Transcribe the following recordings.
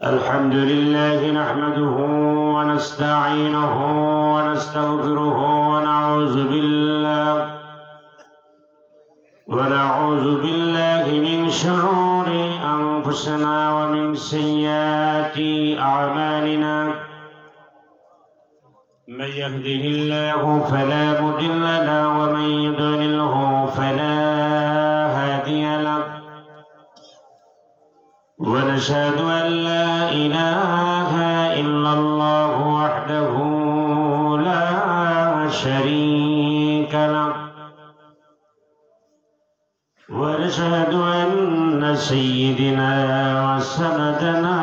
الحمد لله نحمده ونستعينه ونستغفره ونعوذ بالله من شرور أنفسنا ومن سيئات أعمالنا من يهده الله فلا مضل له ومن يضلله فلا هادي له ونشهد أن لا إله إلا الله وحده لا شريك له ونشهد أن سيدنا وسندنا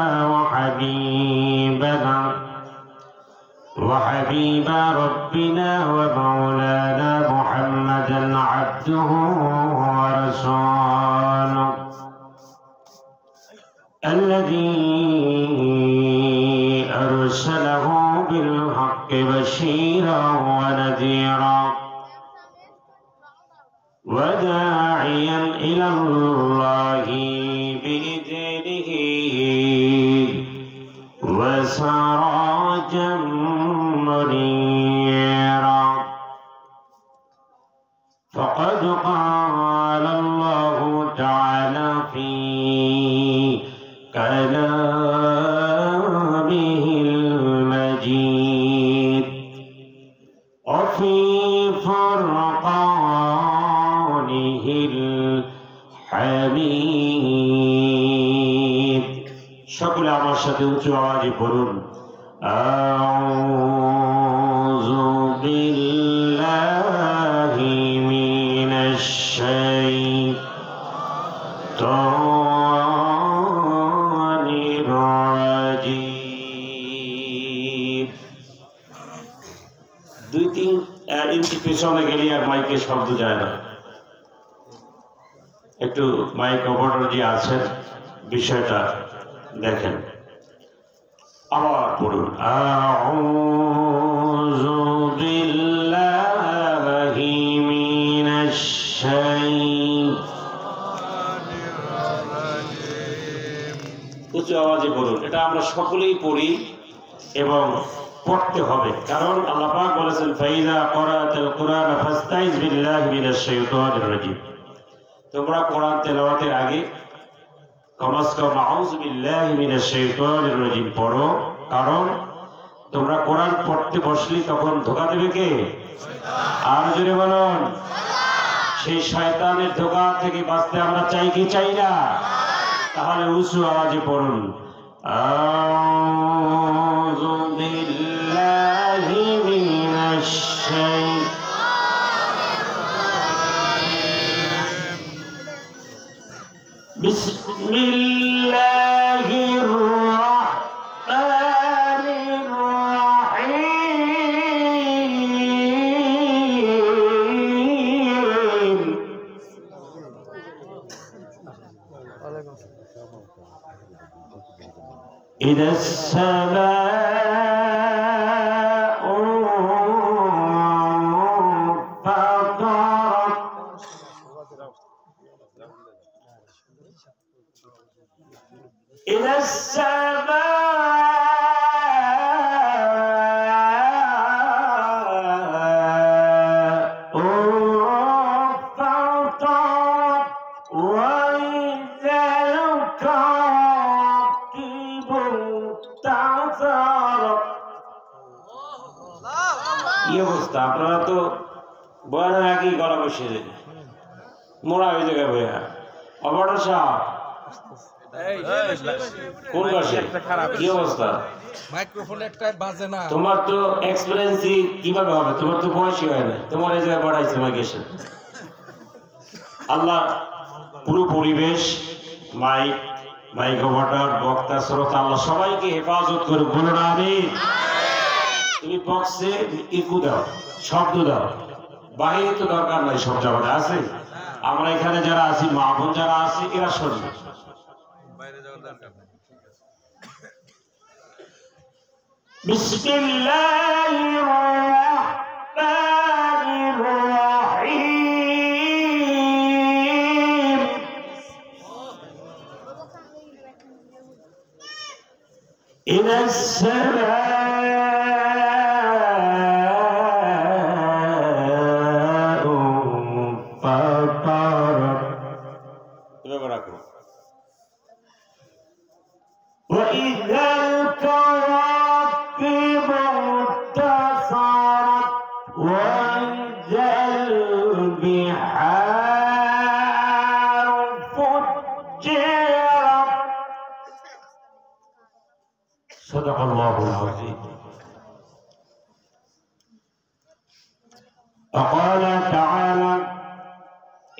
وحبيب ربنا ومولانا محمدا عبده ورسوله الذي أرسله بالحق بشيرا ونذيرا وداعيا إلى الله بإذنه وسراجا منيرا فقد قال الله تعالى في كلامه المجيد وفي فرقانه الحميد সকলে আমার সাথে উচ্চ আওয়াজে পড়ুন আউযু বিল্লাহি মিনাশ শাইতানির রাজীম। দুই তিন ইঞ্চি পেছনে গেলে আর মাইকে শব্দ যায় না। একটু মাইক অপারেটর যে আছেন বিষয়টা দেখেন। আবার পড়ুন আউযু বিল্লাহি মিনাশ শাইতানির রাজীম। উচ্চ আওয়াজে পড়ুন। এটা আমরা সকলেই পড়ি এবং পড়তে হবে, কারণ আল্লাহ পাক বলেছেন ফাইযা ক্বরাআতাল কুরআন ফাস্তাইজ বিল্লাহি মিনাশ শাইতানির রাজীম। তোমরা কোরআন তেলাওয়াতের আগে কমাস কম আউযু বিল্লাহি মিনাশ শাইতানির রাজীম পড়ো, কারণ তোমরা কোরআন পড়তে বসলে তখন ধোঁকা দেবে কে? আর জোরে বলুন। সেই শয়তানের ধোঁকা থেকে বাঁচতে আমরা চাই কি চাই না? তাহলে উঁচু আওয়াজে পড়ুন আউযু বিল্লাহি মিনাশ বিসমিল্লাহির রাহমানির রাহিম। ইদাস সামাউ ফাতারাত إذا السماء انفطرت وإذا الكواكب انتثرت। কি অবস্থা? আপনারা তো বয়ানের আগেই গলা বসে যায়, মোড়া হয়ে জায়গায় বইয়া অপারেটর সাহেব কোন পাশে কি অবস্থা? মাইক্রোফোন একটা বাজে না। তোমার তো এক্সপেরিয়েন্সই কিভাবে হবে? তোমার তো বয়সই হয় না, তোমার এই জায়গায় বাড়াইছে মাইকেশন। আল্লাহ পুরো পরিবেশ, মাইক অপারেটর, বক্তা, শ্রোতা আল্লাহ সবাইকে হেফাজত করে বলো না আমিন। তুমি বক্সে ইকো দাও, শব্দ দাও, বাহিরে তো দরকার নাই, সব জায়গায় আছে। আমরা এখানে যারা আছি, মা বোন যারা আছে, এরা শুনবে। বিসমিল্লাহির রাহমানির রাহিম। إذا السماء فطرت وإذا الكواكب انتصرت وإذا البحار فجرت صدق الله العظيم. وقال تعالى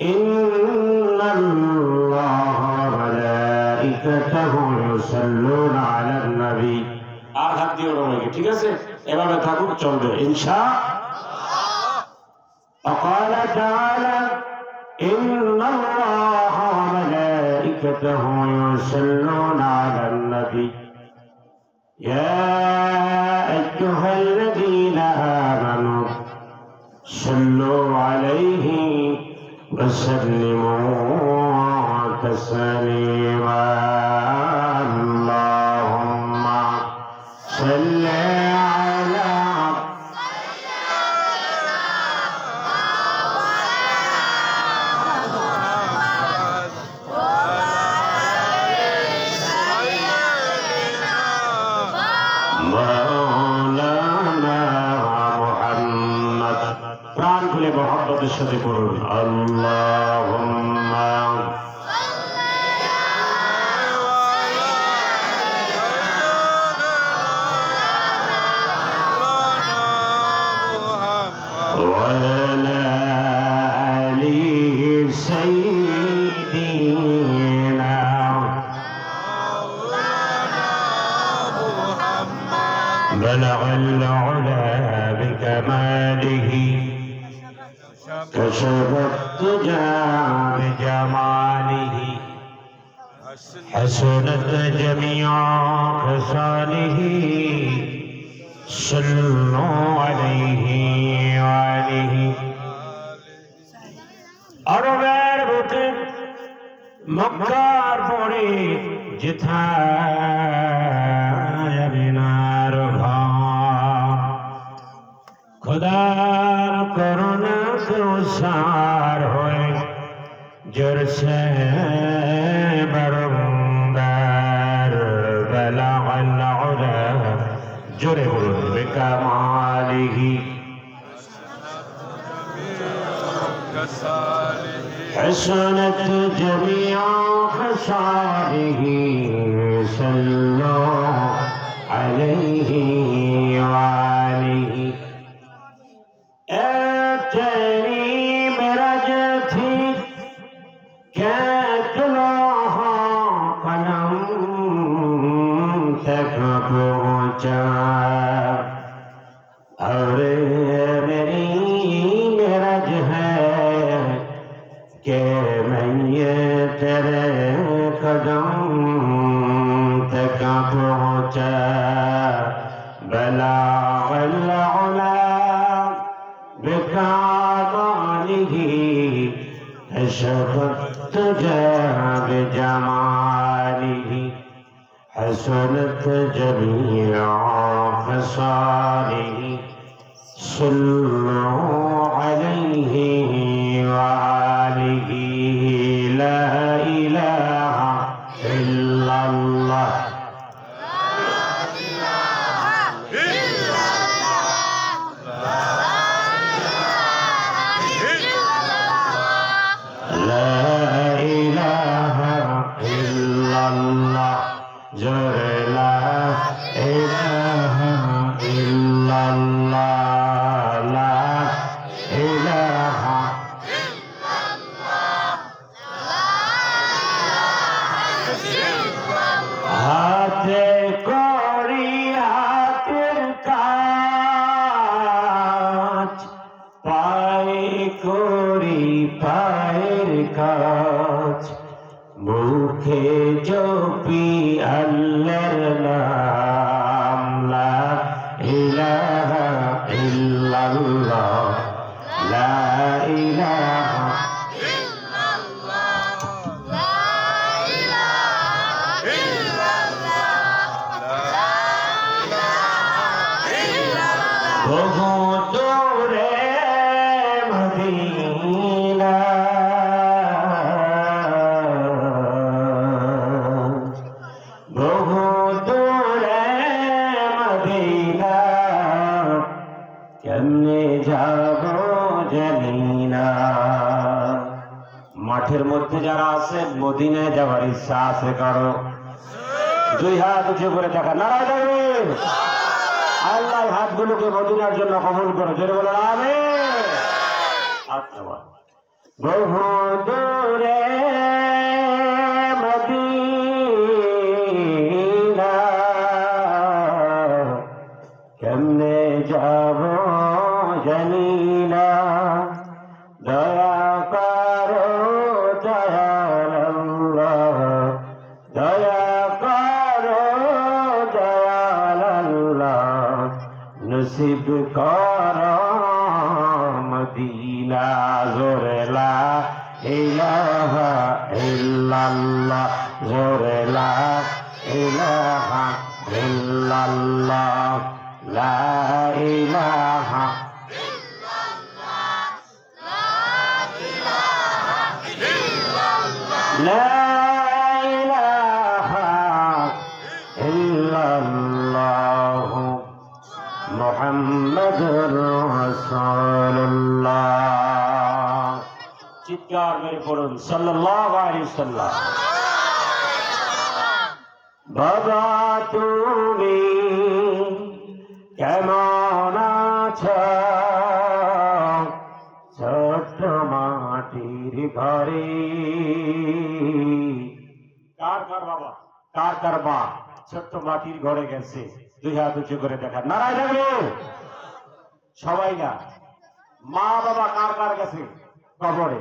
إن الله وملائكته يصلون على النبي আর হাত দিও না নাকি ঠিক আছে এভাবে থাকুক চলবে ইনশাআল্লাহ وقال تعالى إن الله وملائكته يصلون على النبي يا أيها الذين آمنوا صلوا عليه وسلموا تسليما اللهم صل على مولانا محمد প্রাণ খুলে মহব্বতের সাথে পড়ুন আল্লাহুম্মা وعلى آل سيدنا بلغ العلا بكماله كشف الدجى بجماله حسنت جميع خصاله صلوا عليه وآله আরবের বুকে মক্কার পরে যেথায় আমিনার ঘর খোদার করুণা কৌসার হয়ে জোরসে বারংবার বালাগাল উলা জোরে বলুন বিকামালিহি حسنت جميع خصاله صلوا عليه وآله اتني برجتي كتلوها قلم تك پہنچا اور میری مرج ہے کہ میں یہ تیرے قدم تک پہنچا بلاغ العلا بكماله كشف الدجى بجماله حسنت جميع خصاله صلوا عليه وآله لا إله إلا الله মুখে জপি আল্লাহর নাম লা ইলাহা ইল্লাল্লাহ লা ইলাহা ইল্লাল্লাহ লা ইলাহা ইল্লাল্লাহ লা মধ্যে যারা আছেন মদিনায় যাওয়ার ইচ্ছা আছে কারো? দুই হাত উঁচু করে দেখা, নারায় থাকবেন। আল্লাহ হাতগুলোকে মদিনার জন্য কবুল করে, জোরে বলেন আমিন। আচ্ছা, বহু দূরে মদিনা কেমনে যাব জানি না, দয়া করো দয়াল আল্লাহ, দয়া করো দয়াল আল্লাহ, নসিব করো মদিনা। জোরে লা ইলাহা ইল্লাল্লাহ, জোরে লা ইলাহা ইল্লাল্লাহ, লা ইলাহা لا إله إلا الله محمد رسول الله। চিৎকার মেরে পড়ুন সাল্লাল্লাহু আলাইহি ওয়াসাল্লাম। বাবা তুমি কেমন আছো? ছোট্ট মাটির ঘরে কার কার বাবা, কার কার মা ছোট্ট মাটির ঘরে গেছে? দুই হাত উঁচু করে দেখা, নারায় থাকবে। সবাই না, মা বাবা কার কার গেছে কবরে?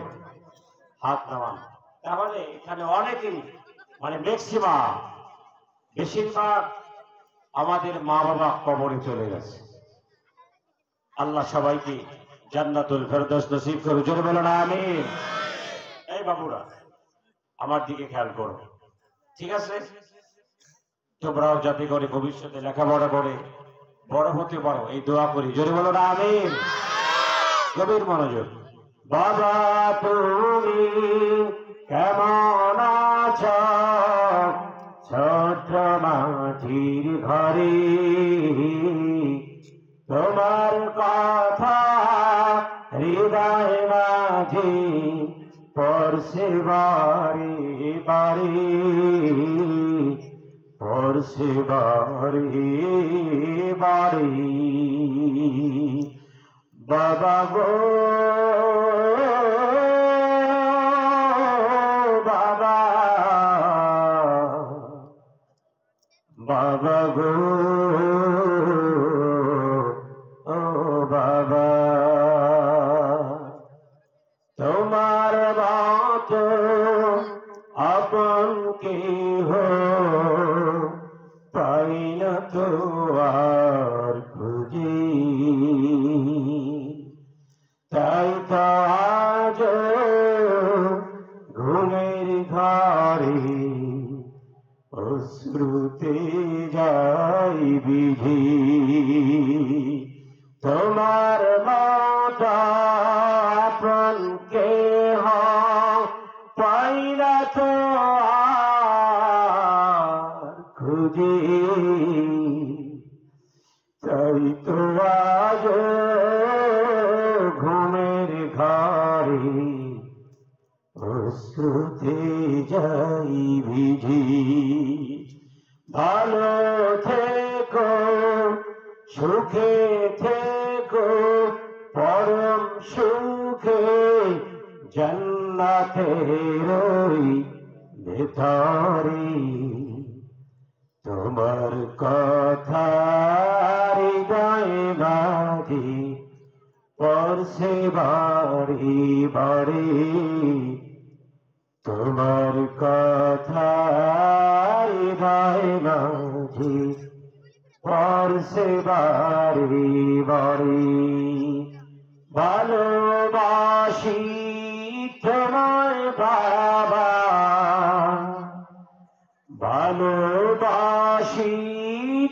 হাত নামান। তাহলে এখানে অনেকেই মানে ম্যাক্সিমাম বেশিরভাগ আমাদের মা বাবা কবরে চলে গেছে। আল্লাহ সবাইকে জান্নাতুল ফেরদৌস নসিব করুন, জোরে বলেন আমিন। এই বাবুরা আমার দিকে খেয়াল করো, ঠিক আছে? তোমরাও যাতে করে ভবিষ্যতে লেখাপড়া করে বড় হতে পারো এই দোয়া করি, জোরে বলেন আমিন। গভীর মনোযোগ। বাবা তুমি কেমন আছো? ছোট মাটির ঘরে তোমার কথা হৃদয় মাঝে পড়ছে বারে বারে, পড়ছে বারে বারে। বাবা গো বাবা, বাবা গো ও বাবা, তোমার মতো আপন কেহ পাই না তো আর খুঁজি, তাই তো আজ ঘুমের ঘরে অশ্রুতে যাই বিধি। তোমার মতো আপন কেহ পাই না তো আর খুঁজি, তাই তো আজ ঘুমের ঘরে অশ্রুতে যাই ভিজি। ভালো থেকো সুখে থেকো পরম সুখে জান্নাতের ভেতরে, তোমার কথা হৃদয় মাঝে পড়ছে বারে বারে, তোমার কথা হৃদয় মাঝে পড়ছে বারে বারে। ভালোবাসি তোমায় বাবা, ভালোবাসি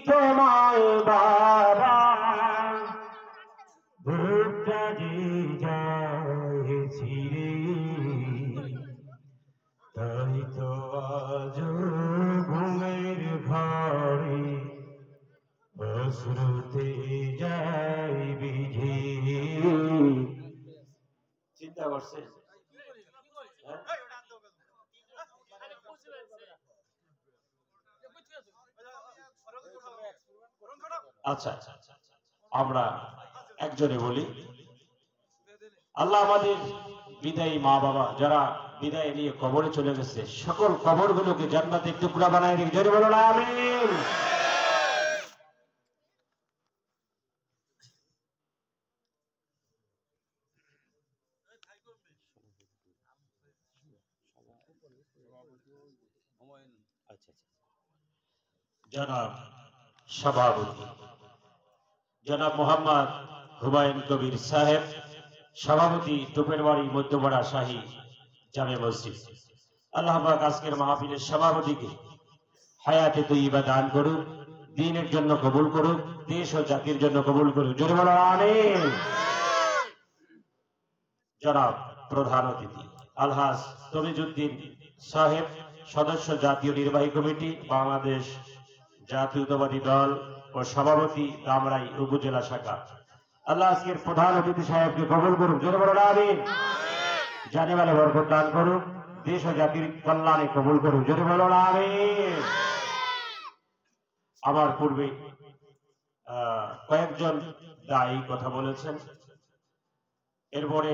তোমায় বাবা, বুকটা যে যাইছি রে, তাই তো আজ ঘুমের ঘরে অশ্রুতে যাই বিঝি। চিন্তা করছে আচ্ছা, আমরা একজনে বলি, আল্লাহ আমাদের বিদায়ী মা বাবা যারা বিদায় নিয়ে কবরে চলে গেছে, সকল কবরগুলোকে জান্নাতের টুকরা বানায় দিক, জোরে বলো না আমিন। জনাব সভাপতি জনাব মোহাম্মদ হুমায়ুন কবির সাহেব, সভাপতি টুপের বাড়ি মধ্যপাড়া শাহী জামে মসজিদ, আল্লাহ পাক আজকের মাহফিলের সভাপতিকে হায়াতে তৈয়বা দান করুক, দ্বীনের জন্য কবুল করুক, দেশ ও জাতির জন্য কবুল করুক, জোরে বলো আমিন। জনাব প্রধান অতিথি আলহাজ তমিজউদ্দিন সাহেব, সদস্য জাতীয় নির্বাহী কমিটি বাংলাদেশ জাতীয়তাবাদী দল ও সভাপতি ধামরাই উপজেলা শাখা, আল্লাহ আজকের প্রধান অতিথি সাহেবকে কবুল করুক, জোরে বলো আমিন। জানে মালে বরকত দান করুক, দেশ ও জাতির কল্যাণে কবুল করুক, জোরে বলো আমিন। আমার পূর্বে কয়েকজন দায়ী কথা বলেছেন, এরপরে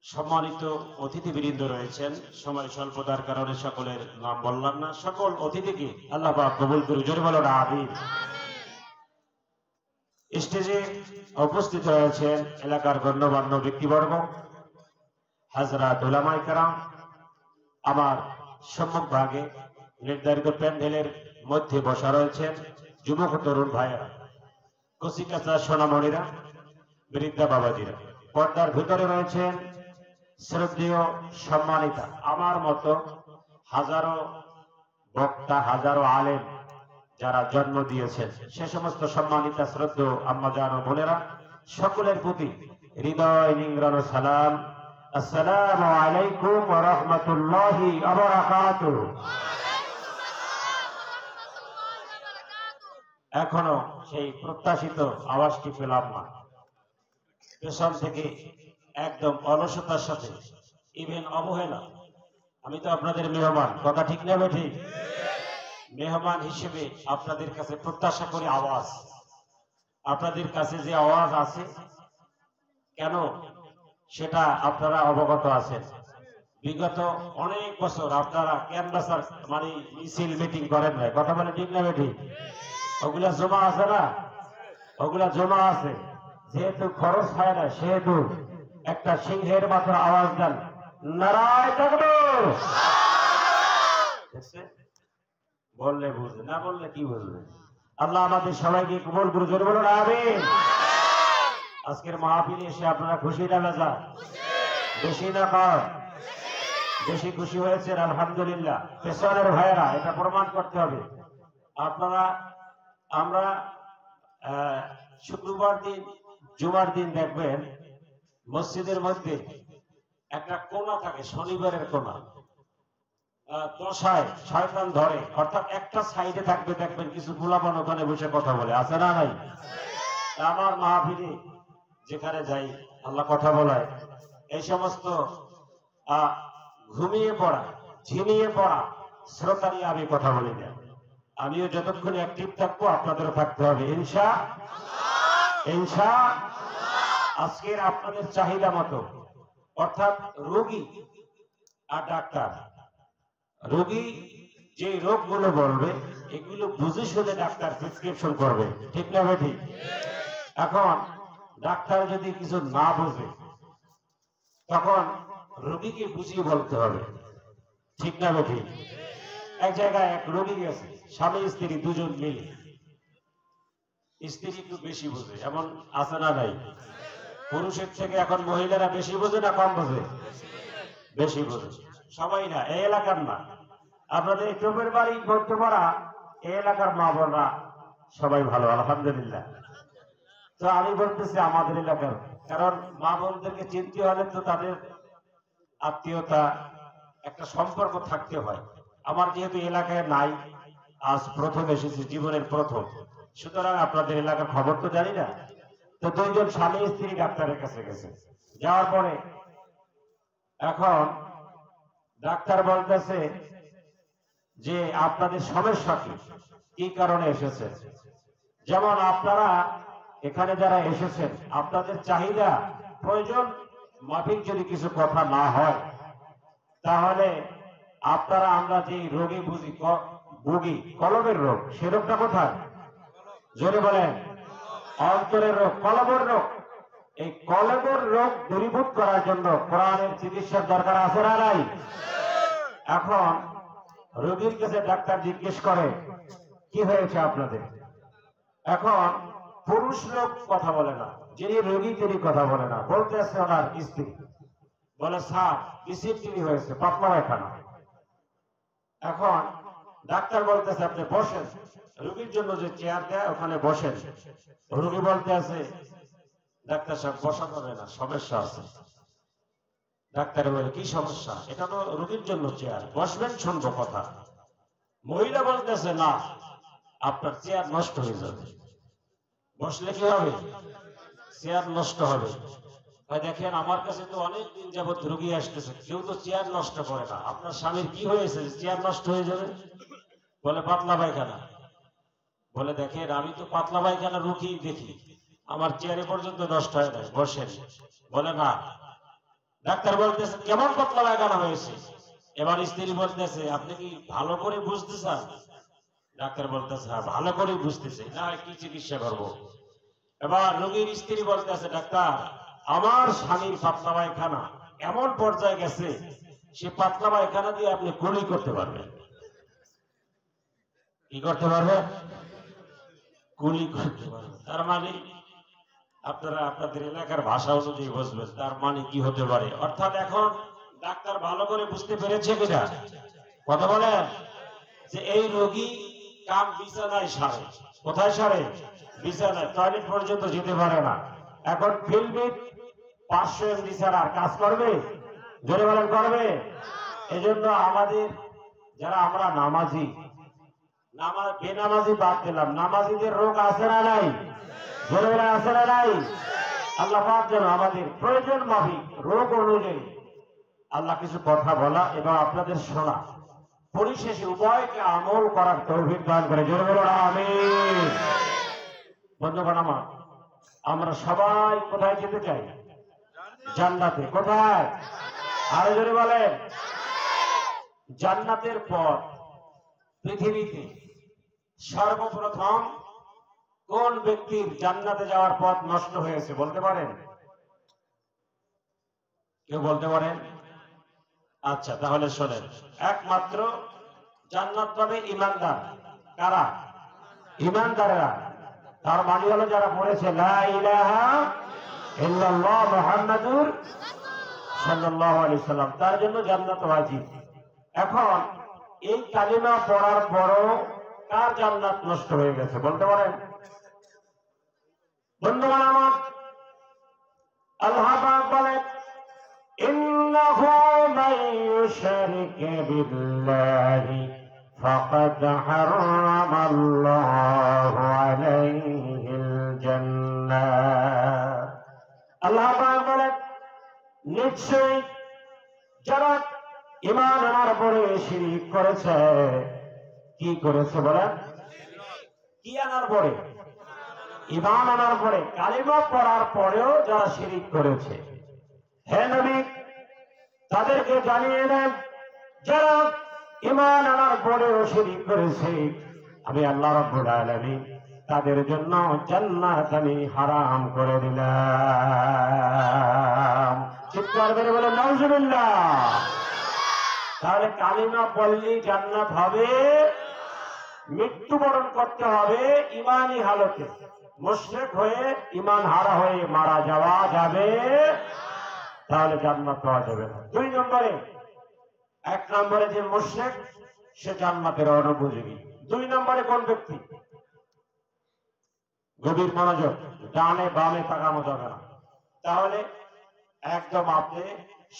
সম্মানিত অতিথিবৃন্দ রয়েছেন, সময় স্বল্পতার কারণে সকলের নাম বললাম না, সকল অতিথিকে আল্লাহ পাক কবুল করুক, জোরে বলো আমিন। স্টেজে উপস্থিত রয়েছেন এলাকার গণ্যমান্য ব্যক্তিবর্গ, হাজরাত উলামায়ে কেরাম, আমার সম্মুখ ভাগে নির্ধারিত প্যান্ডেলের মধ্যে বসা রয়েছেন যুবক তরুণ ভাইয়েরা, কচিকাঁচা সোনামণিরা, বৃদ্ধা বাবাজিরা, পর্দার ভিতরে রয়েছেন শ্রদ্ধেয় সম্মানিতা, আমার মতো হাজারো বক্তা, হাজারো আলেম যারা জন্ম দিয়েছেন, সে সমস্ত সম্মানিতা শ্রদ্ধেয় আম্মাজান ও বোনেরা, সকলের প্রতি হৃদয় নিংড়ানো সালাম, আসসালামু আলাইকুম ওয়া রাহমাতুল্লাহি ওয়া বারাকাতুহু। এখনো সেই প্রত্যাশিত আওয়াজটি পেলাম না, পেছন থেকে একদম অলসতার সাথে, ইভেন অবহেলা। আমি তো আপনাদের মেহমান, কথা ঠিক না ঠিক? মেহমান হিসেবে আপনাদের কাছে প্রত্যাশা করি আওয়াজ, আপনাদের কাছে যে আওয়াজ আছে কেন সেটা আপনারা অবগত আছেন। বিগত অনেক বছর আপনারা ক্যানভাসার মানে মিছিল মিটিং করেন নাই, কথা বলে ঠিক না ঠিক? ওগুলা জমা আছে না, ওগুলা জমা আছে, যেহেতু খরচ হয় না সেহেতু একটা সিংহের মতো আওয়াজ দেন, নারায়ে তাকবীর। বললে বুঝবে, না বললে কি বুঝবে? আল্লাহ আমাদের সবাইকে কবুল করুন, জোরে বলুন আমিন। আজকের মাহফিলে এসে আপনারা খুশি না বেজা? বেশি না কম? বেশি খুশি হয়েছেন আলহামদুলিল্লাহ। পেছনের ভাইয়েরা এটা প্রমাণ করতে হবে। আপনারা, আমরা শুক্রবার দিন, জুমার দিন দেখবেন মসজিদের মধ্যে একটা কোণা থাকে, শনিবারের কোণা, দশায় শয়তান ধরে, অর্থাৎ একটা সাইডে থাকবে, দেখবেন কিছু গোলাপান ওখানে বসে কথা বলে, আছে না নাই? আমার মাহফিলে যেখানে যাই আল্লাহ কথা বলায়, এই সমস্ত ঘুমিয়ে পড়া, ঝিমিয়ে পড়া শ্রোতা নিয়ে আমি কথা বলি না। আমিও যতক্ষণ অ্যাক্টিভ থাকবো আপনাদেরও থাকতে হবে ইনশাআল্লাহ। আজকের আপনাদের চাহিদা মতো, অর্থাৎ রোগী আর ডাক্তার, রোগী যে রোগগুলো বলবে এগুলো বুঝে শুনে ডাক্তার প্রেসক্রিপশন করবে, ঠিক না ঠিক? এখন ডাক্তার যদি কিছু না বুঝে তখন রোগীকে বুঝিয়ে বলতে হবে, ঠিক না ঠিক? এক জায়গায় এক রোগী গেছে, স্বামী স্ত্রী দুজন মিলে, স্ত্রী একটু বেশি বোঝে, এমন আছে না নাই? পুরুষের থেকে এখন মহিলারা বেশি বোঝে না কম বোঝে? বেশি বোঝে। সবাই না, এই এলাকার না, আপনাদের চোখের বাড়ি করতে পারা এই এলাকার মা বোনরা সবাই ভালো আলহামদুলিল্লাহ। তো আমি বলতেছি আমাদের এলাকার, কারণ মা বোনদেরকে চিনতে হলে তো তাদের আত্মীয়তা, একটা সম্পর্ক থাকতে হয়। আমার যেহেতু এলাকায় নাই, আজ প্রথম এসেছি, জীবনের প্রথম, সুতরাং আপনাদের এলাকার খবর তো জানি না। তো দুইজন স্বামী স্ত্রী ডাক্তারের কাছে গেছে, যাওয়ার পরে এখন ডাক্তার বলতেছে যে আপনাদের সমস্যা কি, কি কারণে এসেছে? যেমন আপনারা এখানে যারা এসেছেন, আপনাদের চাহিদা প্রয়োজন মাফিক যদি কিছু কথা না হয়, তাহলে আপনারা আমরা যে রোগী ভুগি কলবের রোগ, সে রোগটা কোথায়? জোরে বলেন। অন্তরের রোগ, কলবের রোগ। এই কলবের রোগ দূরীভূত করার জন্য কোরআনের চিকিৎসার দরকার আছে না নাই? এখন রোগীর কাছে ডাক্তার জিজ্ঞেস করে কি হয়েছে আপনাদের। এখন পুরুষ লোক কথা বলে না, যিনি রোগী তিনি কথা বলে না, বলতে আছে ওনার স্ত্রী, বলে স্যার ডিসেন্ট্রি হয়েছে, পাতলা পায়খানা। এখন ডাক্তার বলতেছে আপনি বসেন, রোগীর জন্য যে চেয়ার দেয় ওখানে বসেন। রোগী বলতে আছে ডাক্তার সাহেব বসা যাবে না, সমস্যা আছে। ডাক্তার বলে কি সমস্যা? এটা তো রোগীর জন্য চেয়ার, বসবেন শুনবো কথা। মহিলা বলতেছে না, আপনার চেয়ার নষ্ট হয়ে যাবে, বসলে কি হবে? চেয়ার নষ্ট হবে। দেখেন আমার কাছে তো অনেক দিন যাবত রোগী আসতেছে, কেউ তো চেয়ার নষ্ট করে না, আপনার স্বামীর কি হয়েছে চেয়ার নষ্ট হয়ে যাবে? বলে পাতলা পায়খানা। বলে দেখেন আমি তো পাতলা পায়খানা রুগী দেখি, আমার চেয়ারে পর্যন্ত নষ্ট হয় না, বসেন। বলে না। ডাক্তার বলতেছে কেমন পাতলা পায়খানা হয়েছে? এবার স্ত্রী বলতেছে আপনি কি ভালো করে বুঝতে চান? ডাক্তার বলতেছে হ্যাঁ ভালো করে বুঝতেছে, না কি চিকিৎসা করবো? এবার রোগীর স্ত্রী বলতেছে ডাক্তার আমার স্বামীর পাতলা পায়খানা এমন পর্যায়ে গেছে, সে পাতলা পায়খানা দিয়ে আপনি কুলি করতে পারবেন। কি করতে পারবেন? কুলি করতে পারবেন। তার মানে আপনারা আপনাদের এলাকার ভাষা অনুযায়ী বুঝবেন তার মানে কি হতে পারে। অর্থাৎ এখন ডাক্তার ভালো করে বুঝতে পেরেছে কিনা কথা বলেন, যে এই রোগী কাম বিছানায় সারে। কোথায় সারে? বিছানায়। টয়লেট পর্যন্ত যেতে পারে না। এখন ফিল্ডবিট 500 এমডি ছাড়া আর কাজ করবে? জোরে বলেন করবে? এজন্য আমাদের যারা আমরা নামাজি, বেনামাজি বাদ দিলাম, নামাজিদের রোগ আছে না নাই? জোরে বলে আছে না নাই? আল্লাহ পাক যেন আমাদের প্রয়োজন মাফিক রোগ অনুযায়ী আল্লাহ কিছু কথা বলা এবং আপনাদের শোনা, পরিশেষে উভয়কে আমল করার তৌফিক দান করে। জোরে বলুন আমিন। বন্ধুগণ আমার, আমরা সবাই কোথায় যেতে চাই? জান্নাতে। কোথায়? আরো জোরে বলেন। জান্নাতের পথ পৃথিবীতে সর্বপ্রথম কোন ব্যক্তির জান্নাতে যাওয়ার পথ নষ্ট হয়েছে বলতে পারেন? কেউ বলতে পারেন? আচ্ছা তাহলে শোনেন, একমাত্র জান্নাত পাবে ইমানদার। কারা? ইমানদারেরা। তার মানে হলো যারা পড়েছে লা ইলাহা ইল্লাল্লাহ মুহাম্মাদুর সাল্লাল্লাহু আলাইহি সাল্লাম, তার জন্য জান্নাত ওয়াজিব। এখন এই কালিমা পড়ার পরও কার জান্নাত নষ্ট হয়ে গেছে বলতে পারেন? বন্ধুগণ আমার, আল্লাহ পাক বলেন ইন্নাহু মান ইউশরিক বিল্লাহি ফাকাদ হারামাল্লাহু আলাইহিল জান্নাহ। আল্লাহ পাক বলেন নিশ্চয়ই যারা ঈমান আনার পরে শিরক করেছে। কি করেছে বলেন? কি আনার পরে? ঈমান আনার পরে, কালিমা পড়ার পরেও যারা শিরক করেছে, হে নবী তাদেরকে জানিয়ে দেন যারা ঈমান আনার পরেও শিরক করেছে আমি আল্লাহ রাব্বুল আলামিন তাদের জন্য জান্নাত আমি হারাম করে দিলাম। চিৎকার করে বলে নাউজুবিল্লাহ। তাহলে কালিমা পড়লেই জান্নাত হবে? মৃত্যুবরণ করতে হবে ইমানি হালতে। মুশরিক হয়ে ইমান হারা হয়ে মারা যাওয়া যাবে, তাহলে জান্নাত পাওয়া যাবে না। 2 নম্বরে, 1 নম্বরে যে মুশরিক সে জান্নাতের অনুপযোগী। 2 নম্বরে কোন ব্যক্তি? গভীর মনোযোগ, ডানে বামে তাকানো যাবে না। তাহলে একদম আপনি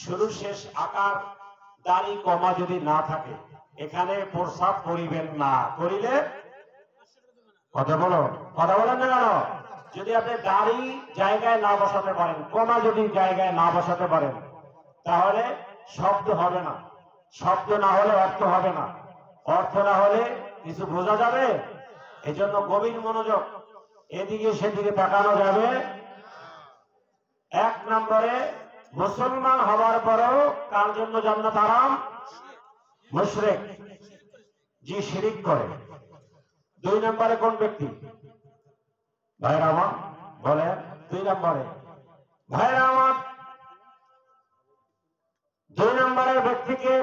শুরু শেষ আকার দাড়ি কমা যদি না থাকে এখানে প্রস্রাব করিবেন না। করিলে কথা বলেন না কেন? যদি আপনি দাড়ি জায়গায় না বসাতে পারেন, কমা যদি জায়গায় না বসাতে পারেন, তাহলে শব্দ হবে না। শব্দ না হলে অর্থ হবে না, অর্থ না হলে কিছু বোঝা যাবে। এই জন্য গভীর মনোযোগ, এদিকে সেদিকে তাকানো যাবে। এক নম্বরে মুসলমান হওয়ার পরেও কার জন্য জান্নাত হারাম? মুশরিক, যে শিরিক করে। দুই নম্বরে কোন ব্যক্তি? ভাইরা আমার বলে, দুই নম্বরে ভাইরা আমার, দুই নম্বরের ব্যক্তিকে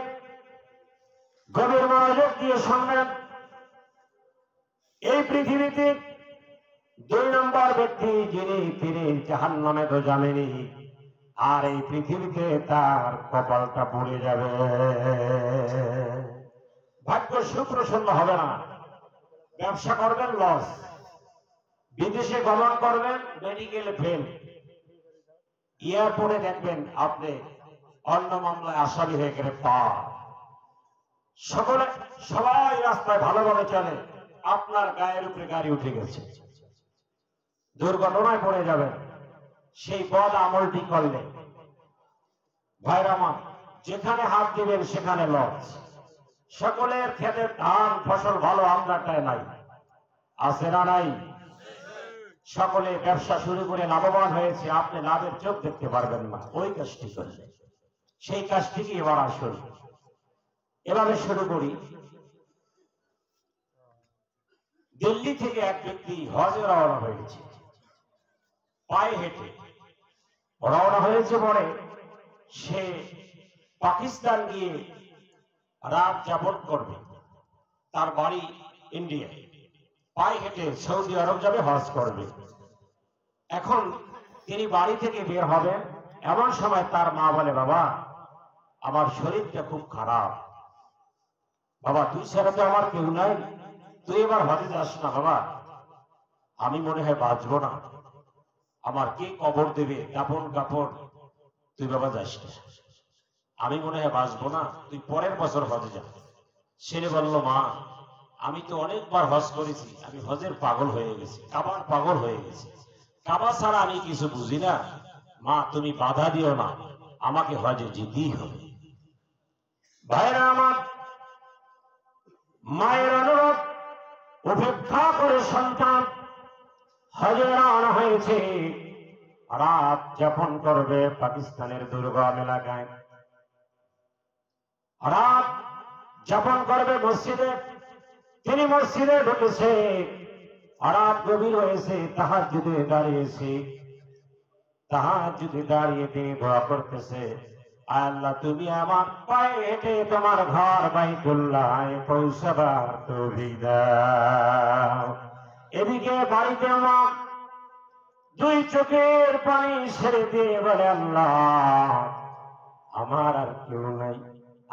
গভীর মনোযোগ দিয়ে শুনবেন। এই পৃথিবীতে দুই নম্বর ব্যক্তি যিনি জাহান্নামে তো জানেনি, আর এই পৃথিবীতে তার কপালটা পড়ে যাবে, ভাগ্য সুপ্রসন্ন হবে না। ব্যবসা করবেন লস, বিদেশে গমন করবেন মেডিকেলে ফেল, এয়ারপোর্টে দেখবেন আপনি অন্য মামলায় আসামি হয়ে গ্রেফতার। সবাই রাস্তায় ভালোভাবে চলে, আপনার গায়ের উপরে গাড়ি উঠে গেছে, দুর্ঘটনায় পড়ে যাবেন সেই বদ আমলটি করলে। ভাইরা আমার, যেখানে হাত দিবেন সেখানে লস। সকলের ক্ষেতের ধান ফসল ভালো, আমদারটায় নাই, আছে না নাই? সকলে ব্যবসা শুরু করে লাভবান হয়েছে, আপনি লাভের চোখ দেখতে পারবেন না ওই কাজটি করলে। সেই কাজটিকে এবার আসুন এভাবে শুরু করি। দিল্লি থেকে এক ব্যক্তি হজে রওনা হয়েছে, পায়ে হেঁটে রওনা হয়েছে। পরে সে পাকিস্তান গিয়ে রাত যাপন করবে, তার বাড়ি ইন্ডিয়ায়। পায়ে হেঁটে সৌদি আরব যাবে, হজ করবে। এখন তিনি বাড়ি থেকে বের হবেন, এমন সময় তার মা বলে, বাবা আমার শরীরটা খুব খারাপ, বাবা তুই ছাড়া তো আমার কেউ নাই, তুই এবার হজে যাস না বাবা, আমি মনে হয় বাঁচবো না, আমার কে কবর দেবে, কাপড় কাপড়, তুই বাবা যাস না, আমি মনে হয় বাঁচবো না, তুই পরের বছর হজে যা। ছেলে বলল, মা আমি তো অনেকবার হজ করেছি, আমি হজের পাগল হয়ে গেছি, কাবার পাগল হয়ে গেছি, কাবা ছাড়া আমি কিছু বুঝি না, মা তুমি বাধা দিও না, আমাকে হজে যেতেই হবে। ভাইরা আমার, মায়ের অনুরোধ উপেক্ষা করে সন্তান হজে রওনা হয়েছে। রাত যাপন করবে পাকিস্তানের দুর্গম এলাকায়, রাত যাপন করবে মসজিদে। তিনি মসজিদে ঢুকেছে, রাত গভীর হয়েছে, তাহাজ্জুদে দাঁড়িয়েছে। তাহাজ্জুদে দাঁড়িয়ে তিনি দোয়া করতেছে, আল্লাহ তুমি আমার পায়ে হেঁটে তোমার ঘর বাইতুল্লাহে পৌঁছাবার তৌফিক দাও। এদিকে বাড়িতে আমার দুই চোখের পানি ছেড়ে দিয়ে বলে, আল্লাহ আমার আর কেউ নাই,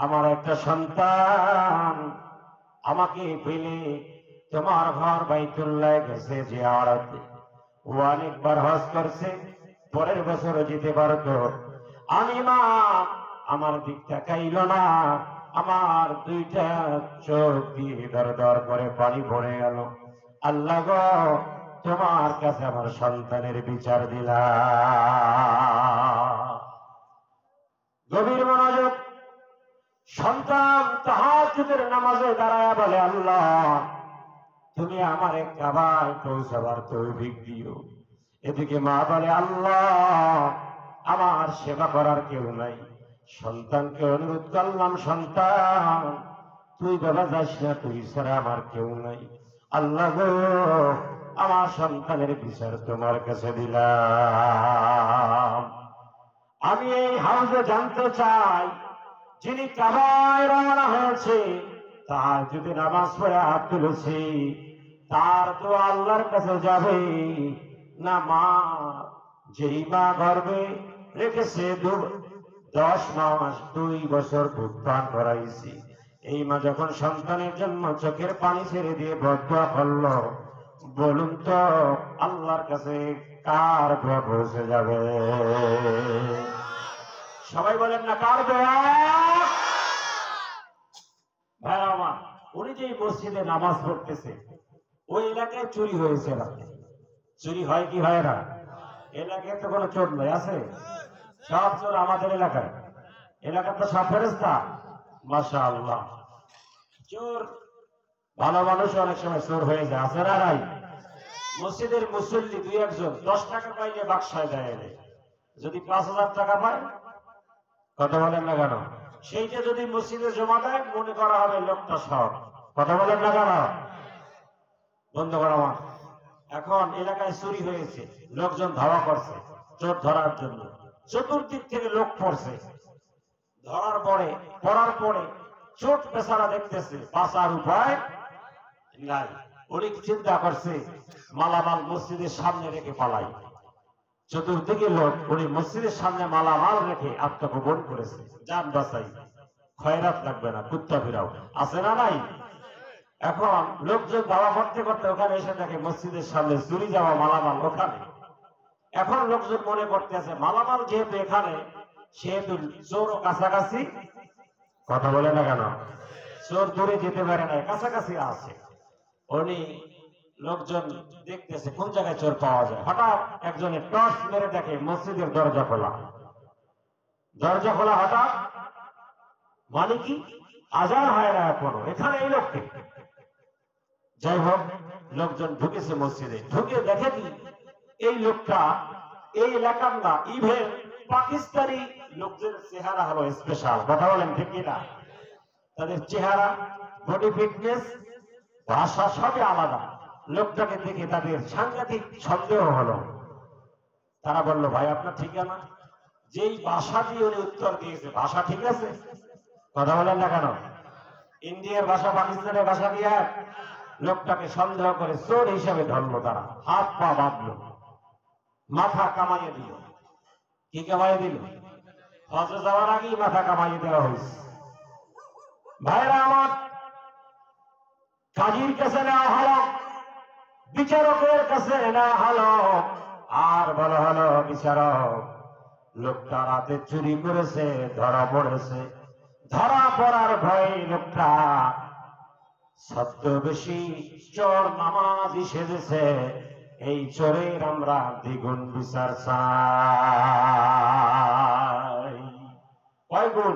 আমার একটা সন্তান আমাকে ফেলে তোমার ঘর বাইতুল্লাহে গেছে জিয়ারতে, ও অনেকবার হজ করছে, পরের বছর যেতে পারতো, আমি মা আমার দিক তাকাইল না, আমার দুইটা চোখ দিয়ে দর দর করে পানি ভরে গেল। আল্লাহ গো তোমার কাছে আমার সন্তানের বিচার দিলাম। গভীর মনোযোগ। সন্তান তাহাজ্জুদের নামাজে দাঁড়ায় বলে, আল্লাহ তুমি আমারে কাবায় পৌঁছাবার তৌফিক দিও। এদিকে মা বলে, আল্লাহ আমার সেবা করার কেউ নাই। সন্তানকে অনুরোধ করলাম, সন্তান তুই বাবা যাস না, তুই ছাড়া আমার কেউ নাই। আল্লাহ গো আমার সন্তানের বিচার তোমার কাছে দিলাম। আমি এই হাউজে জানতে চাই, যিনি কাবায় রওনা হয়েছে, তার যদি নামাজ পড়ে হাত তুলেছে, তার তো আল্লাহর কাছে যাবে না মা যেই মা গর্ভে রেখেছে 10 মাস 2 বছর দুধ পান করাইছি, এই মা যখন সন্তানের জন্য চোখের পানি ছেড়ে দিয়ে বদদোয়া করলো, বলুন তো আল্লাহর কাছে কার দোয়া পৌঁছে যাবে? সবাই বলেন না কার দোয়া? ভাই আমার, উনি যে মসজিদে নামাজ পড়তেছে ওই এলাকায় চুরি হয়েছে। রাতে চুরি হয় কি হয় না? এলাকায় তো কোনো চোর নয়, আছে সব চোর আমাদের এলাকায়। এলাকার তো সব ফেরেশতা, মাশাআল্লাহ। চোর ভালো মানুষ অনেক সময় চোর হয়ে যায়, আছে না নাই? মসজিদের মুসল্লি দুই একজন 10 টাকা পাইলে বাক্সায় দেয়, যদি 5000 টাকা পায়, কথা বলেন না কেন, সেইটা যদি মসজিদে জমা দেয় মনে করা হবে লোকটা সৎ, কথা বলেন না কেন। বন্ধ করা। এখন এলাকায় চুরি হয়েছে, লোকজন ধাওয়া করছে চোর ধরার জন্য, চতুর্দিক থেকে লোক পড়ছে, পড়ার পরে চোট পেছারা দেখতেছে বাঁচার উপায় নাই, অনেক চিন্তা করছে মালামাল মসজিদের সামনে রেখে পালাই। চতুর্দিকে লোক, উনি মসজিদের সামনে মালামাল রেখে আত্মগোপন করেছে, যান বাঁচাই, খয়রাত লাগবে না, কুত্তা ফিরাও আছে না নাই। এখন লোকজন দাওয়া করতে করতে ওখানে এসে দেখে মসজিদের সামনে চুরি যাওয়া মালামাল ওখানে। এখন লোকজন মনে করতেছে মালামাল যেহেতু এখানে, সেহেতু চোরও কাছাকাছি, কথা বলে না কেন, চোর দূরে যেতে পারে না, কাছাকাছি আছে। উনি লোকজন দেখতেছে কোন জায়গায় চোর পাওয়া যায়। হঠাৎ একজনের টর্চ মেরে দেখে মসজিদের দরজা খোলা, দরজা খোলা হঠাৎ, মানে কি আজান হয় না এখনো, এখানে এই লোককে। যাই হোক, লোকজন ঢুকেছে মসজিদে, ঢুকে দেখে কি এই লোকটা এই এলাকার না, ইভেন পাকিস্তানি লোকদের চেহারা হলো স্পেশাল, কথা বলেন ঠিক কিনা। তাদের চেহারা, বডি ফিটনেস, ভাষা সবই আলাদা। লোকটাকে দেখে তাদের সাংঘাতিক সন্দেহ হলো। তারা বলল, ভাই আপনার ঠিকানা? যেই ভাষা দিয়ে উনি উত্তর দিয়েছে, ভাষা ঠিক আছে, কথা বলেন না কেন, ইন্ডিয়ার ভাষা পাকিস্তানের ভাষা দিয়ে লোকটাকে সন্দেহ করে চোর হিসাবে ধরলো। তারা হাত পা বাঁধলো, মাথা কামাইয়ে দিল। কি কামাইয়ে দিল? হজে যাওয়ার আগেই মাথা কামাইয়ে দেওয়া হয়েছে। ভাইরা আমার, কাজীর কাছে নেওয়া হলো, বিচারকের কাছে নেওয়া হলো, আর বলা হলো বিচারক লোকটা রাতে চুরি করেছে, ধরা পড়েছে। ধরা পড়ার ভয়ে লোকটা ছদ্মবেশী চোর নামাজি সেজেছে, এই চোরের আমরা দ্বিগুণ বিচার চাই। কয় গুণ?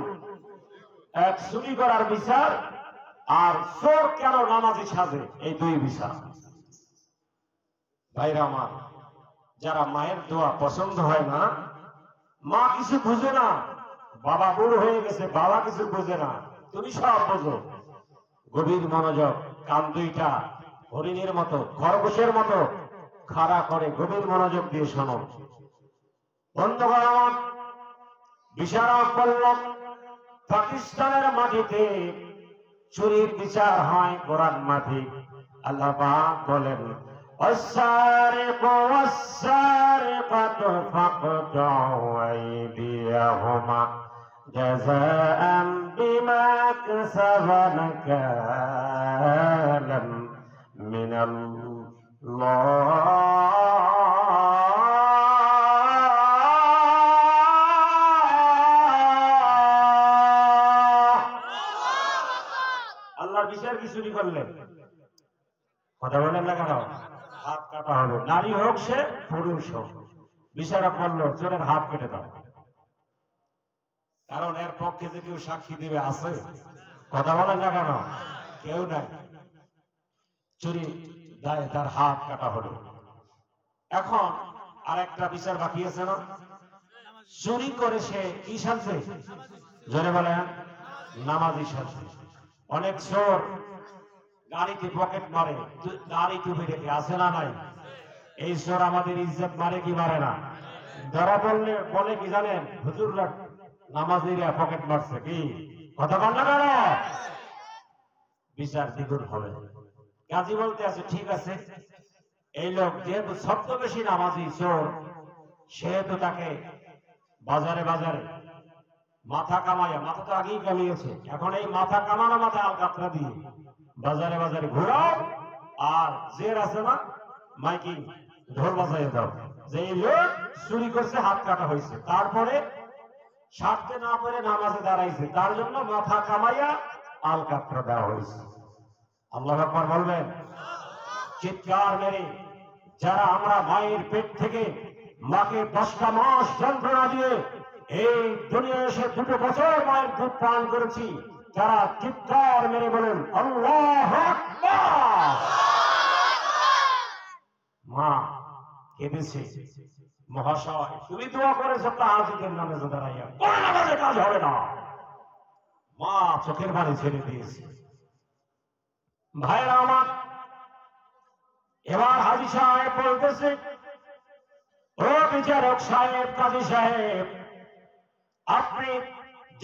এক, চুরি করার বিচার, আর চোর কেন নামাজি সাজে, এই দুই বিচার। ভাইরা আমার, যারা মায়ের দোয়া পছন্দ হয় না, মা কিছু বুঝে না, বাবা বুড়ো হয়ে গেছে, বাবা কিছু বুঝে না, তুমি সব বোঝো, গভীর মনোযোগ, কান দুইটা হরিণের মতো, খরগোশের মতো খাড়া করে গভীর মনোযোগ দিয়ে শোনো। বন্ধুগণ আমার, বিচারক বলল, পাকিস্তানের মাটিতে চুরির বিচার হয় কোরআন মাফিক। আল্লাহ পাক বলেন, والسارق والسارقة فاقطعوا أيديهما جزاء بما كسبا نكالا من الله আল্লাহর বিচার কি চুরি করলেন, কথা বলেন না কেন, হাত কাটা হলো, নারী হোক সে পুরুষ হোক। বিচারক বলল, চোরের হাত কেটে দাও, কারণ এর পক্ষে যে কেউ সাক্ষী দিবে আছে, কথা বলেন না কেন, কেউ নাই। চুরি দায়, তার হাত কাটা হলো। এখন আর একটা বিচার বাকি আছে না, চুরি করে সে কি সাজছে, জোরে বলেন, নামাজি সাজছে। অনেক চোর গাড়িতে পকেট মারে, গাড়ি টুপি রেখে, আছে না নাই? এই চোর আমাদের ইজ্জত মারে কি মারে না? ধরা পড়লে বলে কি জানেন, হুজুররা নামাজিরা পকেট মারছে, কি কথা বল না কেন? বিচার দ্বিগুণ হবে। কাজী বলতে আছে, ঠিক আছে, এই লোক যেহেতু ছদ্মবেশী নামাজি চোর, সেহেতু তাকে বাজারে বাজারে মাথা কামাইয়া, মাথা তো আগেই কামিয়েছে, এখন এই মাথা কামানো মাথায় আলকাতরা দিয়ে বাজারে বাজারে ঘোরাও, আর জের আছে না, মাইকিং ঢোল বাজাইয়ে দাও যে এই লোক চুরি করছে, হাত কাটা হয়েছে, তারপরে সারতে না পারে নামাজে দাঁড়াইছে, তার জন্য মাথা কামাইয়া আলকাতরা দেওয়া হয়েছে। আল্লাহু আকবার বলবেন, চিৎকার মেরে। যারা আমরা মায়ের পেট থেকে মাকে 10টা মাস যন্ত্রণা দিয়ে এই দুনিয়ায় এসে 2 বছর মায়ের দুধ পান করেছি, যারা চিৎকার মেরে বলেন আল্লাহু আকবার। কেঁদেছে, মহাশয় তুমি দোয়া করেছো তাহাজ্জুদের নামাজে দাঁড়াইয়া, কোন নামাজে কাজ হবে না। মা চোখের পানি ছেড়ে দিয়েছে। ভাইরা আমার, এবার হাজী সাহেব বলতেছে, ও বিচারক সাহেব, কাজী সাহেব, আপনি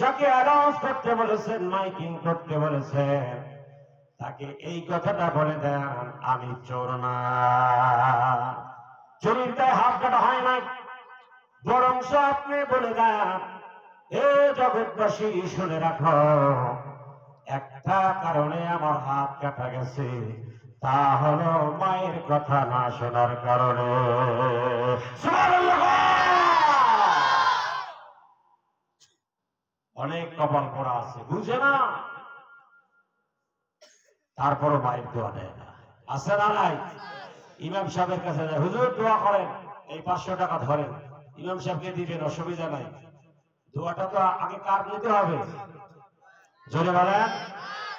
যাকে অ্যানাউন্স করতে বলেছেন, মাইকিং করতে বলেছেন, তাকে এই কথাটা বলে দেন আমি চোর না। চুরির দায় হাত কাটা হয় নাই, বরং আপনি বলে দেন, হে জগৎবাসী শুনে রাখো, একটা কারণে আমার হাত কাটা গেছে, তা হলো মায়ের কথা না শোনার কারণে। অনেক কপাল পড়া আছে, বুঝে না, তারপরও মায়ের দোয়া দেয় না। আছে না নাই? ইমাম সাহেবের কাছে যায়, হুজুর দোয়া করেন, এই 500 টাকা ধরেন, ইমাম সাহেবকে দিবেন, অসুবিধা নাই। দোয়াটা তো আগে কার নিতে হবে? জোরে বলেন,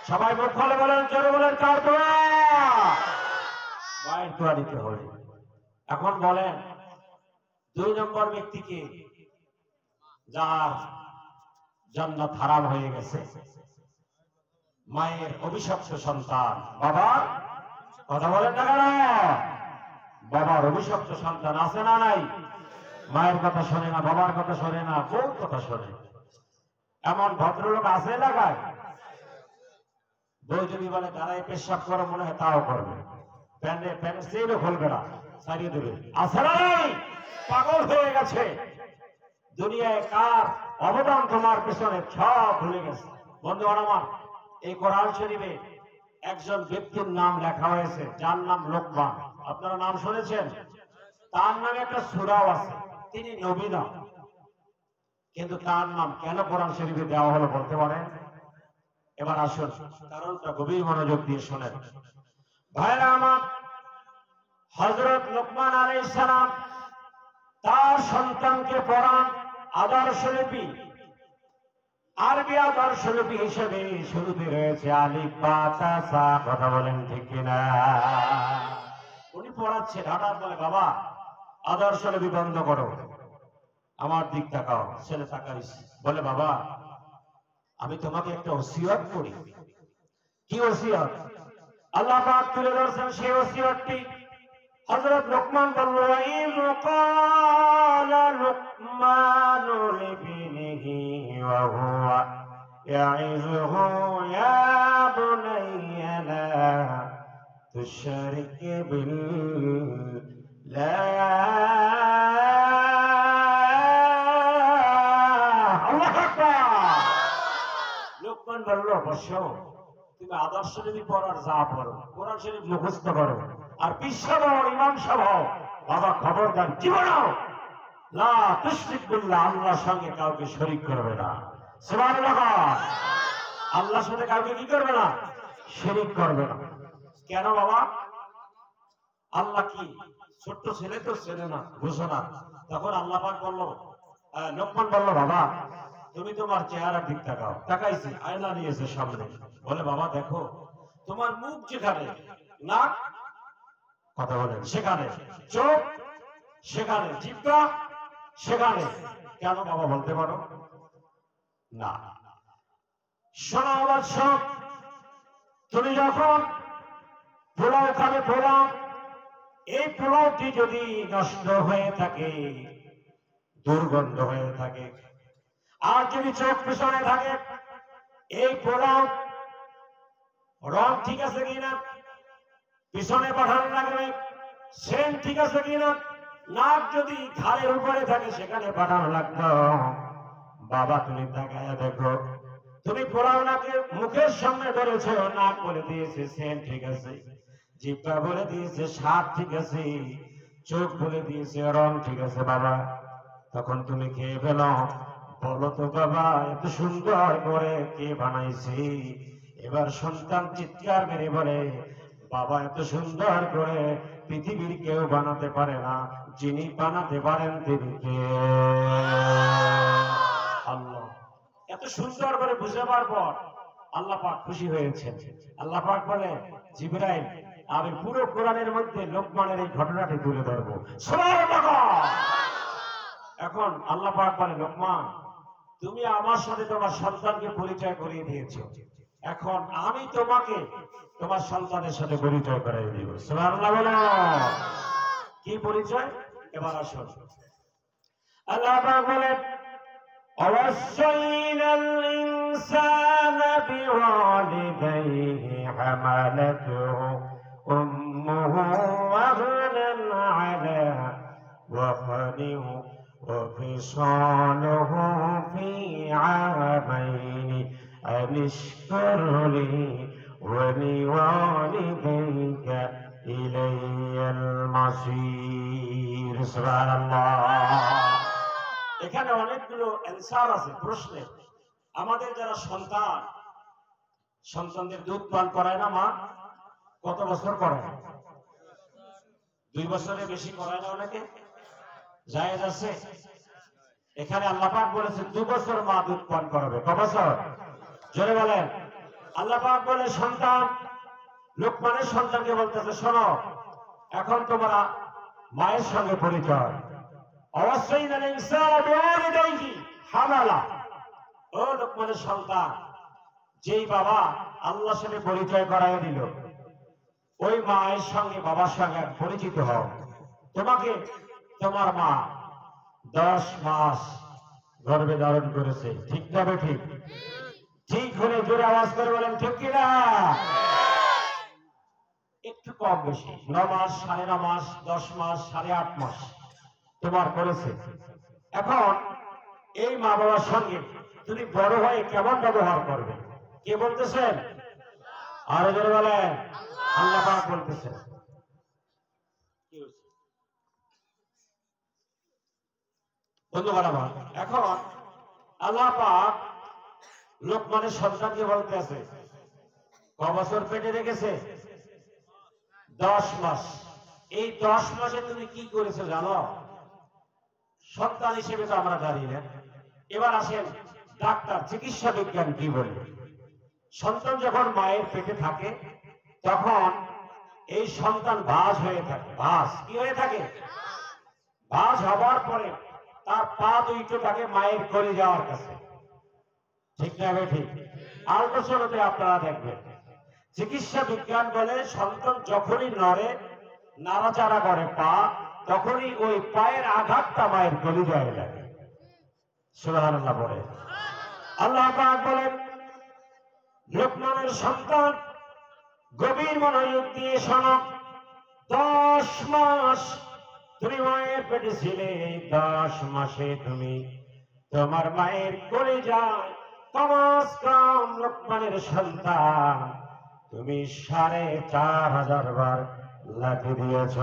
সবাই মুখ খুলে বলেন, জোরে বলেন, কার দোয়া? মায়ের দোয়া নিতে হবে। এখন বলেন 2 নম্বর ব্যক্তিকে, যার জান্নাত হারাম হয়ে গেছে, মায়ের অভিশপ্ত সন্তান, বাবার কথা বলেন না কেন? বাবার অভিশপ্ত সন্তান আছে না নাই? মায়ের কথা শোনে না, বাবার কথা শোনে না, বউর কথা শোনে, এমন ভদ্রলোক আছে এলাকায়? বউ যদি বলে দাঁড়ায় পেশাব করো, মনে হয় তাও করবে, প্যান্ট সেইও খুলবে না, সারিয়ে দেবে। আছে না নাই? পাগল হয়ে গেছে। দুনিয়ায় কার অবদান তোমার পেছনে সব ভুলে গেছে। বন্ধুগণ আমার, এই কোরআন শরীফে একজন ব্যক্তির নাম লেখা হয়েছে, যার নাম লোকমান। আপনারা নাম শুনেছেন? তার নামে একটা সূরাও আছে। তিনি নবী না, কিন্তু তার নাম কেন কোরআন শরীফে দেওয়া হলো বলতে পারেন? এবার আসুন কারণটা গভীর মনোযোগ দিয়ে শোনেন। ভাইরা আমার, হযরত লোকমান আলাইহিস সালাম তার সন্তানকে পড়ান আদর্শলিপি। আরবি আদর্শলিপি হিসেবে শুরুতে রয়েছে আলিফ বা তা সা। কথা বলেন ঠিক কিনা? উনি পড়াচ্ছেন, হঠাৎ বলে, বাবা আদর্শলিপি বন্ধ করো, আমার দিক তাকাও। ছেলে তাকাইস, বলে, বাবা আমি তোমাকে একটা ওসিয়ত করি। কি ওসিয়ত? আল্লাহ পাক তুলে ধরছেন সেই ওসিয়তটি। হযরত লোকমান বলল, ইয ক্বালা লুকমানু লিবনিহি ওয়া হুয়া ইয়াইযুহু ইয়া বুনাইয়া লা তুশরিক বিল্লাহ। আল্লাহু আকবার। লোকমান বলল, বসো, তুমি আদর্শ যদি পড়ার যা পড়ো, কোরআন শরীফ মুখস্থ করো, আর বিশ্ব ইমাম সাহেব, বাবা খবরদার জীবনও লা তুশরিক বিল্লাহ, আল্লাহর সঙ্গে কাউকে শরীক করবে না। সুবহানাল্লাহ। আল্লাহর সাথে কাউকে কি করবে না? শরীক করবে না। কেন বাবা? আল্লাহ কি ছোট্ট ছেলে? তো ছেলে না, বুঝো না। তখন আল্লাহ পাক বলল, লোকমান বলল, বাবা তুমি তোমার চেহারার দিক তাকাও। তাকাইছে, আয়না নিয়েছে সামনে, বলে, বাবা দেখো তোমার মুখ যেখানে, নাক কথা বলেন সেখানে, চোখ সেখানে, জিহ্বা সেখানে। কেন বাবা বলতে পারো না? শোনো আবার শোন, তুমি যখন পোলাও খাবে, পোলাও, এই পোলাওটি যদি নষ্ট হয়ে থাকে, দুর্গন্ধ হয়ে থাকে, আর যদি চোখ পিছনে থাকে, এই পোলাও রং ঠিক আছে কিনা, পিছনে পাঠানো লাগবে, সেন্ট ঠিক আছে কিনা, নাক যদি ঘাড়ের উপরে থাকে সেখানে পাঠানো লাগতো। বাবা তুমি তাকায়া দেখো, তুমি পোলাও নাকে মুখের সামনে ধরেছো, নাক বলে দিয়েছে সেন্ট ঠিক আছে, জিহ্বা বলে দিয়েছে স্বাদ ঠিক আছে, চোখ বলে দিয়েছে রং ঠিক আছে। বাবা তখন তুমি খেয়ে ফেলো, বলো তো বাবা এত সুন্দর করে কে বানাইছে? এবার সন্তান চিৎকার মেরে বলে, বাবা এত সুন্দর করে পৃথিবীর কেউ বানাতে পারে না, যিনি বানাতে পারেন তিনি কে? আল্লাহ। এত সুন্দর করে বুঝাবার পর আল্লাহ পাক খুশি হয়েছেন। আল্লাহ পাক বলে, জিবরাইল আমি পুরো কোরআনের মধ্যে লোকমানের এই ঘটনাটি তুলে ধরবো। সুবহানাল্লাহ। এখন আল্লাহ পাক বলে, লোকমান, তুমি আমার সাথে তোমার সন্তানকে পরিচয় করিয়ে দিয়েছো, এখন আমি তোমাকে তোমার সন্তানের সাথে পরিচয় করিয়ে দিব। সুবহানাল্লাহ বলো। কি পরিচয়? এবার আসুন, আল্লাহ পাক বলেন, ووصينا الإنسان بوالديه حملته أمه وهنا على وهن وفصاله في عامين أن اشكر لي ولوالديك إلي المصير। سبحان الله। এখানে অনেকগুলো অ্যান্সার আছে প্রশ্নের। আমাদের যারা সন্তানদের দুধ পান করায় না মা, কত বছর করায়? 2 বছরের বেশি করায় না অনেকে? জায়েজ আছে? এখানে আল্লাহ পাক বলেছে 2 বছর মা দুধ পান করাবে। কত বছর? জোরে বলেন। আল্লাহ পাক বলে, সন্তান, লোকমানের সন্তানকে বলতেছে, শোনো, এখন তোমরা মায়ের সঙ্গে পরিচয়। অবশ্যই না হামালা। ও লোকমানের সন্তান, যেই বাবা আল্লাহর সাথে পরিচয় করাই দিল, ওই মায়ের সঙ্গে বাবার সঙ্গে পরিচিত হও। তোমাকে তোমার মা 10 মাস গর্ভে ধারণ করেছে, ঠিক না ঠিক? ঠিক হলে জোরে আওয়াজ করে বলেন ঠিক কিনা। একটু কম বেশি, 9 মাস, 9.5 মাস, 10 মাস, 8.5 মাস তোমার করেছে। এখন এই মা বাবার সঙ্গে তুমি বড় হয়ে কেমন ব্যবহার করবে? কে বলতেছেন? আরো জোরে বলেন। আল্লাহ পাক বলতেছেন। বন্ধুগণ আমার, এখন আল্লাহ পাক লোকমানের সন্তানকে বলতেছে, ক বছর পেটে রেখেছে? 10 মাস। এই 10 মাসে তুমি কি করেছো জানো? সন্তান হিসেবে তো আমরা জানি না। এবার আসেন, ডাক্তার, চিকিৎসা বিজ্ঞান কি বলে? সন্তান যখন মায়ের পেটে থাকে তখন এই সন্তান ভাঁজ হয়ে থাকে। ভাঁজ কি হয়ে থাকে? ভাঁজ হবার পরে তার পা দুইটো থাকে মায়ের করে যাওয়ার কাছে, ঠিক না ঠিক? আল্ট্রাসাউন্ডে আপনারা দেখবেন, চিকিৎসা বিজ্ঞান বলে সন্তান যখনই নড়ে, নাড়াচাড়া করে পা, তখনই ওই পায়ের আঘাতটা মায়ের কলিজায় লাগে। সুবহানাল্লাহ বলে। আল্লাহ পাক বলেন, লোকমানের সন্তান, গভীর মনোযোগ দিয়ে শোনো, 10 মাস তুমি মায়ের পেটে ছিলে। 10 মাসে তুমি তোমার মায়ের কলিজায় কমস কম লোকমানের সন্তান তুমি 4500 বার লাথি দিয়েছ।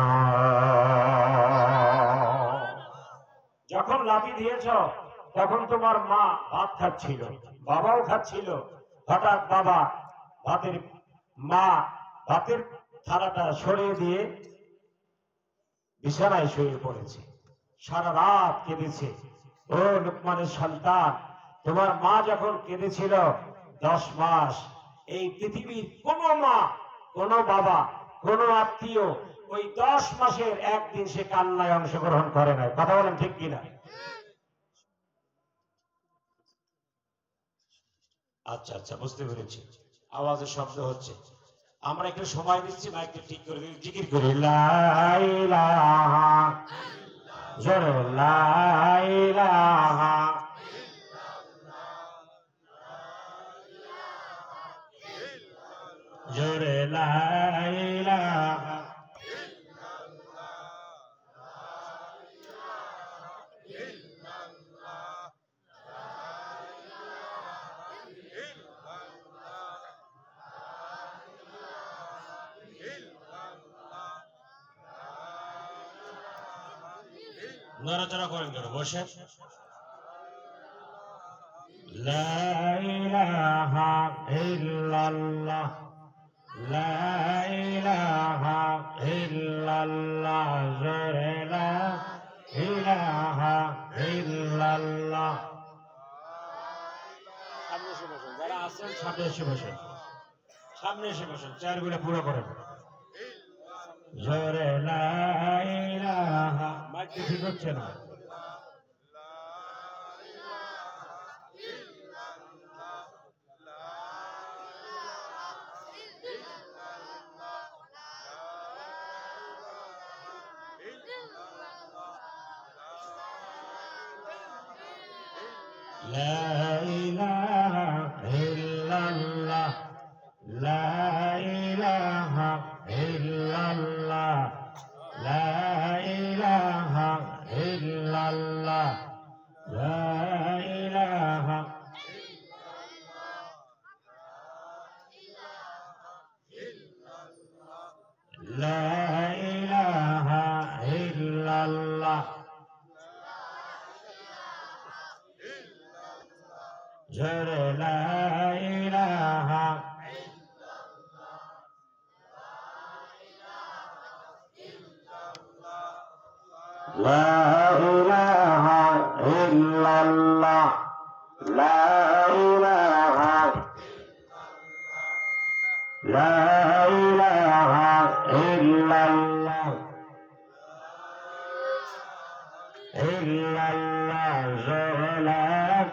যখন লাথি দিয়েছ তখন তোমার মা ভাত খাচ্ছিল, বাবাও খাচ্ছিল। হঠাৎ বাবা ভাতের থালাটা সরিয়ে দিয়ে বিছানায় শুয়ে পড়েছে, সারা রাত কেঁদেছে। ও লোকমানের সন্তান, তোমার মা যখন কেঁদেছিল 10 মাস, এই পৃথিবীর কোন মা, কোন বাবা, কোন আত্মীয় ওই 10 মাসের একদিন সে কান্নায় অংশগ্রহণ করে নাই। কথা বলেন ঠিক কিনা? আচ্ছা আচ্ছা, বুঝতে পেরেছি, আওয়াজের শব্দ হচ্ছে। আমরা একটু সময় দিচ্ছি, মাইকটা ঠিক করে দিই, জিকির করি লা ইলাহা জোরে লা ইলাহা জোরে লা ইলাহা নড়াচড়া করেন কেন? বসে লা ইলাহা ইল্লাল্লাহ লা ইলাহা ইল্লাল্লাহ জোরে লা ইলাহা ইল্লাল্লাহ। সামনে এসে বসেন, যারা আছেন সামনে এসে বসেন, সামনে এসে বসেন, চেয়ারগুলো পুরো করেন। জোরে লা ইলাহা, মাইক ঠিক হচ্ছে না। لا إله إلا الله لا إله إلا الله لا إله إلا الله لا إله لا إله إلا الله جرى لا إله لا إله إلا الله لا إله لا إله إلا الله إلا الله جلالك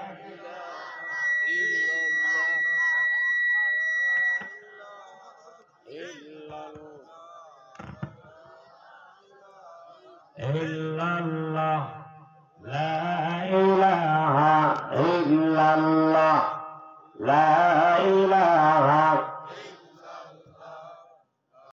إلا الله